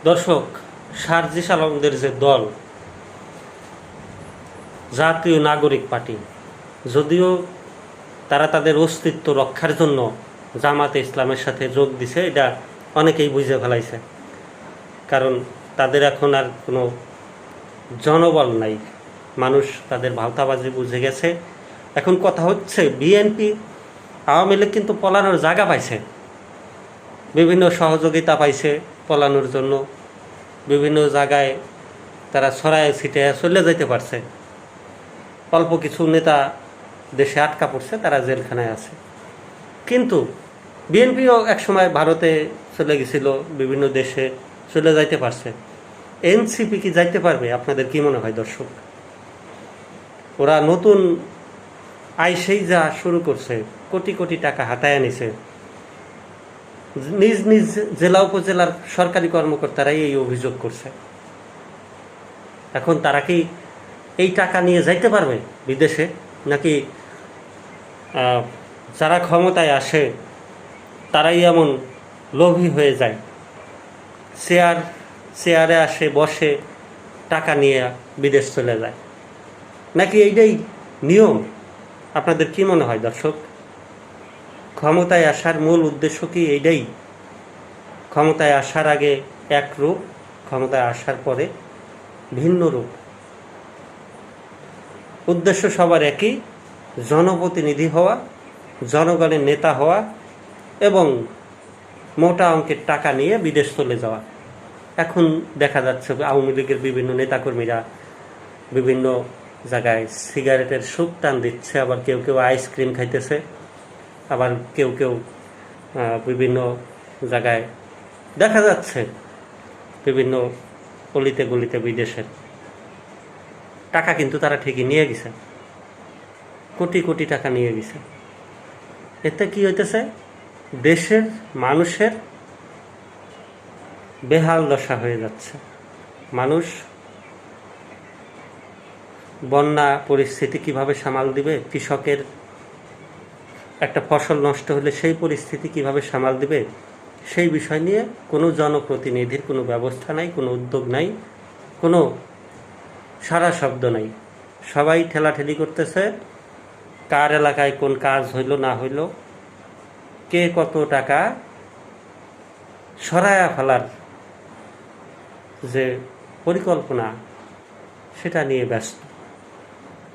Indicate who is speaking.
Speaker 1: দর্শক, সার্জিস আলমদের যে দল জাতীয় নাগরিক পার্টি, যদিও তারা তাদের অস্তিত্ব রক্ষার জন্য জামাতে ইসলামের সাথে যোগ দিছে, এটা অনেকেই বুঝে ফেলাইছে। কারণ তাদের এখন আর কোনো জনবল নাই, মানুষ তাদের ভাওতাবাজি বুঝে গেছে। এখন কথা হচ্ছে, বিএনপি আওয়ামী লীগ কিন্তু পলানোর জায়গা পাইছে, বিভিন্ন সহযোগিতা পাইছে পলানোর জন্য, বিভিন্ন জায়গায় তারা ছড়ায় ছিটায় চলে যেতে পারছে। অল্প কিছু নেতা দেশে আটকা পড়ছে, তারা জেলখানায় আছে। কিন্তু বিএনপিও একসময় ভারতে চলে গেছিল, বিভিন্ন দেশে চলে যাইতে পারছে। এনসিপি কি যাইতে পারবে? আপনাদের কি মনে হয় দর্শক? ওরা নতুন আইসেই যা শুরু করছে, কোটি কোটি টাকা হাতায় নিছে। নিজ নিজ জেলা উপজেলার সরকারি কর্মকর্তারাই এই অভিযোগ করছে। এখন তারা কি এই টাকা নিয়ে যাইতে পারবে বিদেশে, নাকি যারা ক্ষমতায় আসে তারাই এমন লোভী হয়ে যায়, চেয়ারে আসে, বসে, টাকা নিয়ে বিদেশ চলে যায়? নাকি এইটাই নিয়ম? আপনাদের কি মনে হয় দর্শক? ক্ষমতায় আসার মূল উদ্দেশ্য কি এইটাই? ক্ষমতায় আসার আগে এক রূপ, ক্ষমতায় আসার পরে ভিন্ন রূপ। উদ্দেশ্য সবার একই, জনপ্রতিনিধি হওয়া, জনগণের নেতা হওয়া এবং মোটা অঙ্কের টাকা নিয়ে বিদেশ চলে যাওয়া। এখন দেখা যাচ্ছে আওয়ামী লীগের বিভিন্ন নেতাকর্মীরা বিভিন্ন জায়গায় সিগারেটের সুপ টান দিচ্ছে, আবার কেউ কেউ আইসক্রিম খাইতেছে, আবার কেউ কেউ বিভিন্ন জায়গায় দেখা যাচ্ছে বিভিন্ন গলিতে গলিতে বিদেশের টাকা কিন্তু তারা ঠিকই নিয়ে গেছে, কোটি কোটি টাকা নিয়ে গেছে। এতে কি হইতেছে? দেশের মানুষের বেহাল দশা হয়ে যাচ্ছে। মানুষ বন্যা পরিস্থিতি কিভাবে সামাল দিবে, কৃষকের একটা ফসল নষ্ট হলে সেই পরিস্থিতি কিভাবে সামাল দিবে, সেই বিষয় নিয়ে কোনো জনপ্রতিনিধির কোনো ব্যবস্থা নাই, কোনো উদ্যোগ নাই, কোনো সারা শব্দ নাই। সবাই ঠেলাঠেলি করতেছে, কার এলাকায় কোন কাজ হইল না হইল, কে কত টাকা সরায়া ফেলার যে পরিকল্পনা, সেটা নিয়ে ব্যস্ত।